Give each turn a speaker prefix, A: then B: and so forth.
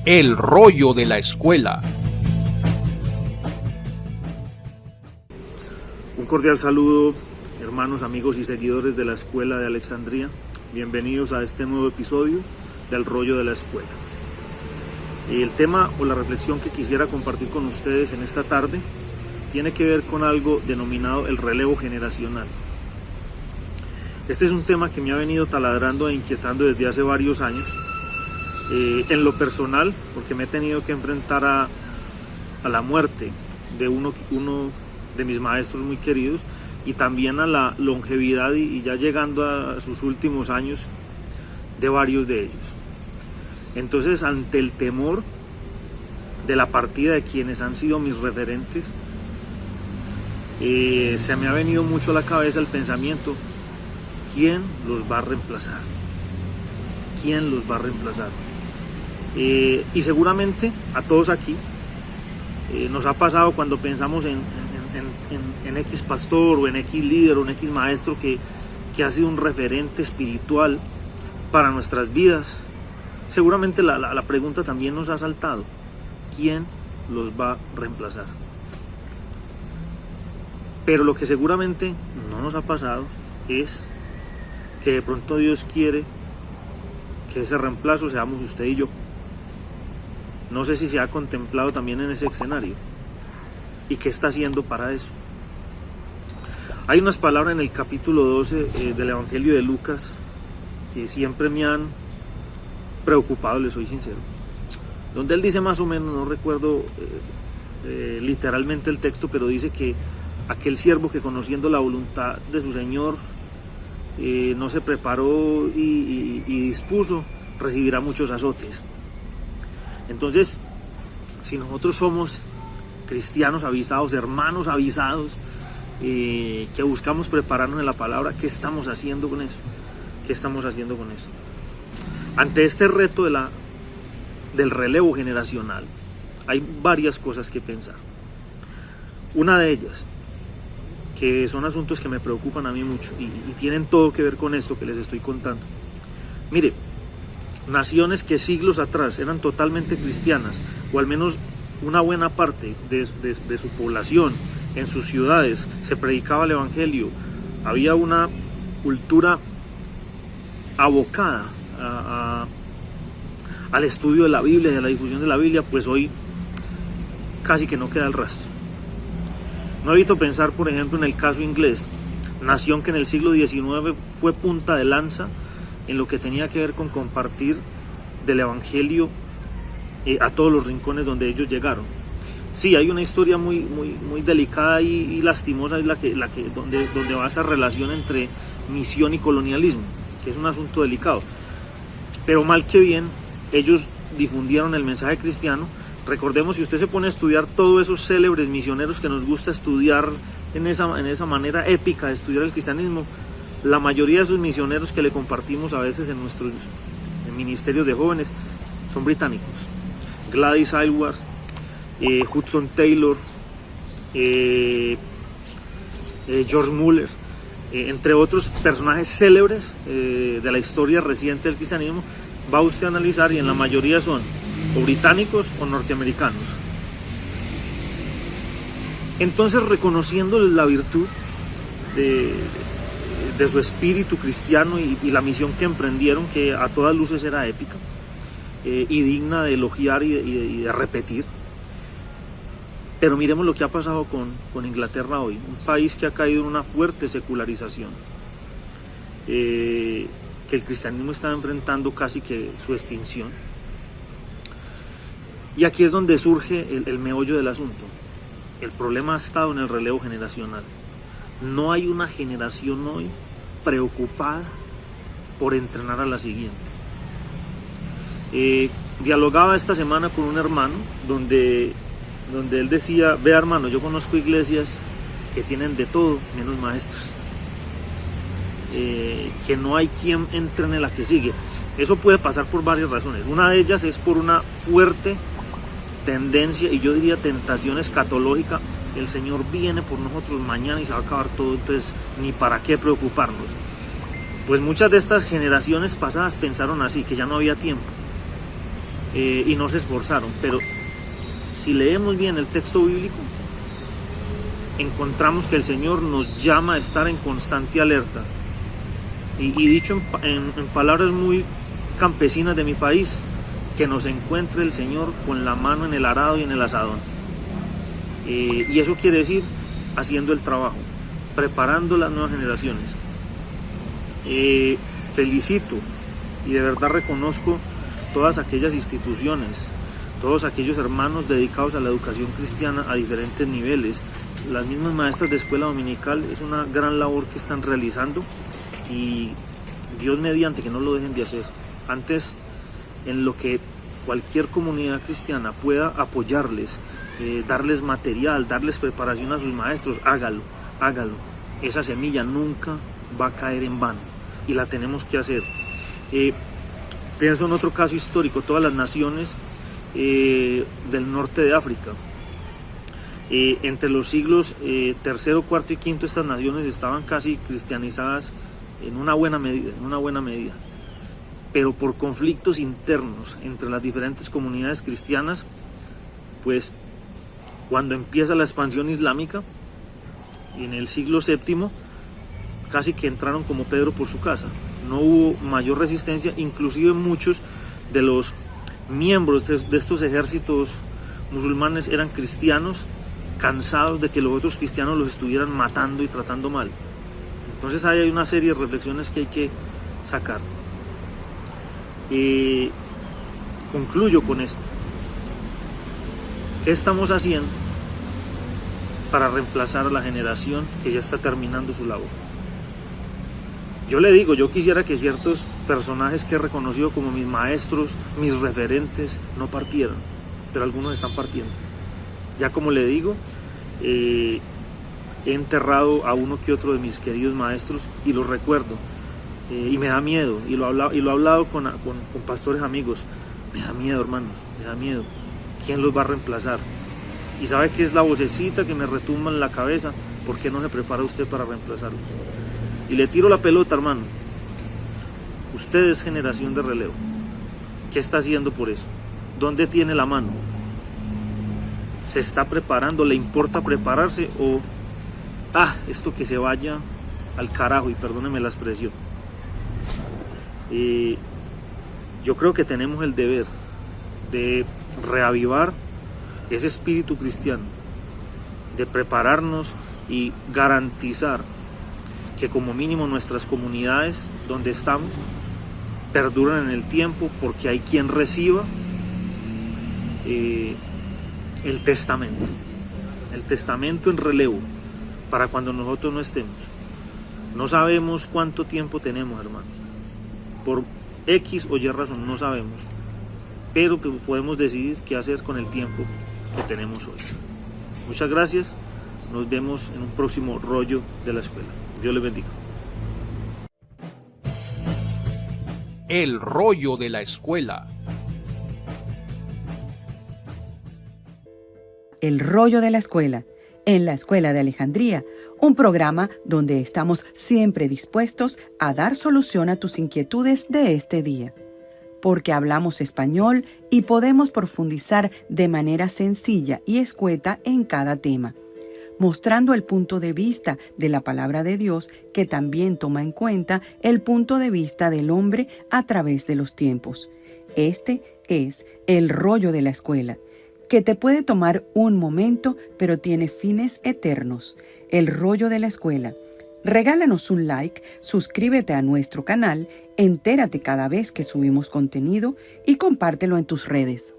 A: El rollo de la escuela.
B: Un cordial saludo, hermanos, amigos y seguidores de la Escuela de Alexandría. Bienvenidos a este nuevo episodio del rollo de la escuela. El tema o la reflexión que quisiera compartir con ustedes en esta tarde tiene que ver con algo denominado el relevo generacional. Este es un tema que me ha venido taladrando e inquietando desde hace varios años. En lo personal, porque me he tenido que enfrentar a la muerte de uno de mis maestros muy queridos y también a la longevidad y ya llegando a sus últimos años de varios de ellos. Entonces, ante el temor de la partida de quienes han sido mis referentes, se me ha venido mucho a la cabeza el pensamiento: ¿quién los va a reemplazar? ¿Quién los va a reemplazar? Y seguramente a todos aquí nos ha pasado cuando pensamos en X pastor o en X líder o en X maestro que ha sido un referente espiritual para nuestras vidas. Seguramente la pregunta también nos ha saltado: ¿quién los va a reemplazar? Pero lo que seguramente no nos ha pasado es que de pronto Dios quiere que ese reemplazo seamos usted y yo. No sé si se ha contemplado también en ese escenario y qué está haciendo para eso. Hay unas palabras en el capítulo 12 del Evangelio de Lucas que siempre me han preocupado, les soy sincero, donde él dice más o menos, no recuerdo literalmente el texto, pero dice que aquel siervo que, conociendo la voluntad de su Señor, no se preparó y dispuso, recibirá muchos azotes. Entonces, si nosotros somos cristianos avisados, hermanos avisados, que buscamos prepararnos en la palabra, ¿qué estamos haciendo con eso? ¿Qué estamos haciendo con eso? Ante este reto del relevo generacional, hay varias cosas que pensar. Una de ellas, que son asuntos que me preocupan a mí mucho y tienen todo que ver con esto que les estoy contando. Mire, naciones que siglos atrás eran totalmente cristianas, o al menos una buena parte de su población, en sus ciudades se predicaba el Evangelio, había una cultura abocada al estudio de la Biblia y a la difusión de la Biblia, pues hoy casi que no queda el rastro. No evito pensar, por ejemplo, en el caso inglés, nación que en el siglo XIX fue punta de lanza en lo que tenía que ver con compartir del Evangelio a todos los rincones donde ellos llegaron. Sí, hay una historia muy delicada y lastimosa, es donde va esa relación entre misión y colonialismo, que es un asunto delicado. Pero mal que bien, ellos difundieron el mensaje cristiano. Recordemos, si usted se pone a estudiar todos esos célebres misioneros que nos gusta estudiar en esa manera épica de estudiar el cristianismo, la mayoría de esos misioneros que le compartimos a veces en nuestros ministerios de jóvenes son británicos. Gladys Aylward, Hudson Taylor, George Muller, entre otros personajes célebres de la historia reciente del cristianismo. Va usted a analizar y en la mayoría son o británicos o norteamericanos. Entonces, reconociéndoles la virtud de su espíritu cristiano y la misión que emprendieron, que a todas luces era épica y digna de elogiar y de repetir. Pero miremos lo que ha pasado con Inglaterra hoy, un país que ha caído en una fuerte secularización, que el cristianismo está enfrentando casi que su extinción. Y aquí es donde surge el meollo del asunto. El problema ha estado en el relevo generacional. No hay una generación hoy preocupada por entrenar a la siguiente. Dialogaba esta semana con un hermano donde él decía: vea, hermano, yo conozco iglesias que tienen de todo menos maestros, que no hay quien entrene la que sigue. Eso puede pasar por varias razones. Una de ellas es por una fuerte tendencia, y yo diría tentación escatológica. El Señor viene por nosotros mañana y se va a acabar todo, entonces ni para qué preocuparnos. Pues muchas de estas generaciones pasadas pensaron así, que ya no había tiempo. y no se esforzaron. Pero si leemos bien el texto bíblico, encontramos que el Señor nos llama a estar en constante alerta. Y dicho en palabras muy campesinas de mi país, que nos encuentre el Señor con la mano en el arado y en el asadón. Y eso quiere decir haciendo el trabajo, preparando las nuevas generaciones. Felicito y de verdad reconozco todas aquellas instituciones, todos aquellos hermanos dedicados a la educación cristiana a diferentes niveles. Las mismas maestras de escuela dominical, es una gran labor que están realizando y Dios mediante que no lo dejen de hacer. Antes, en lo que cualquier comunidad cristiana pueda apoyarles, darles material, darles preparación a sus maestros, hágalo. Esa semilla nunca va a caer en vano y la tenemos que hacer. Pienso en otro caso histórico, todas las naciones del norte de África. Entre los siglos III, IV y V, estas naciones estaban casi cristianizadas en una buena medida. Pero por conflictos internos entre las diferentes comunidades cristianas, pues cuando empieza la expansión islámica, en el siglo VII, casi que entraron como Pedro por su casa. No hubo mayor resistencia, inclusive muchos de los miembros de estos ejércitos musulmanes eran cristianos, cansados de que los otros cristianos los estuvieran matando y tratando mal. Entonces ahí hay una serie de reflexiones que hay que sacar. Concluyo con esto. ¿Qué estamos haciendo para reemplazar a la generación que ya está terminando su labor? Yo le digo, yo quisiera que ciertos personajes que he reconocido como mis maestros, mis referentes, no partieran, pero algunos están partiendo. Ya como le digo, he enterrado a uno que otro de mis queridos maestros y los recuerdo. Y me da miedo, y lo he hablado con pastores amigos. Me da miedo, hermano, me da miedo. ¿Quién los va a reemplazar? Y sabe que es la vocecita que me retumba en la cabeza. ¿Por qué no se prepara usted para reemplazarlos? Y le tiro la pelota, hermano. Usted es generación de relevo. ¿Qué está haciendo por eso? ¿Dónde tiene la mano? ¿Se está preparando? ¿Le importa prepararse? ¿O, esto que se vaya al carajo? Y perdóneme la expresión. Yo creo que tenemos el deber de reavivar ese espíritu cristiano, de prepararnos y garantizar que como mínimo nuestras comunidades donde estamos perduran en el tiempo, porque hay quien reciba el testamento en relevo para cuando nosotros no estemos. No sabemos cuánto tiempo tenemos, hermano. Por X o Y razón no sabemos, pero que podemos decidir qué hacer con el tiempo que tenemos hoy. Muchas gracias, nos vemos en un próximo rollo de la escuela. Dios les bendiga.
A: El rollo de la escuela.
C: El rollo de la escuela, en la Escuela de Alejandría, un programa donde estamos siempre dispuestos a dar solución a tus inquietudes de este día. Porque hablamos español y podemos profundizar de manera sencilla y escueta en cada tema, mostrando el punto de vista de la palabra de Dios, que también toma en cuenta el punto de vista del hombre a través de los tiempos. Este es el rollo de la escuela, que te puede tomar un momento, pero tiene fines eternos. El rollo de la escuela. Regálanos un like, suscríbete a nuestro canal, entérate cada vez que subimos contenido y compártelo en tus redes.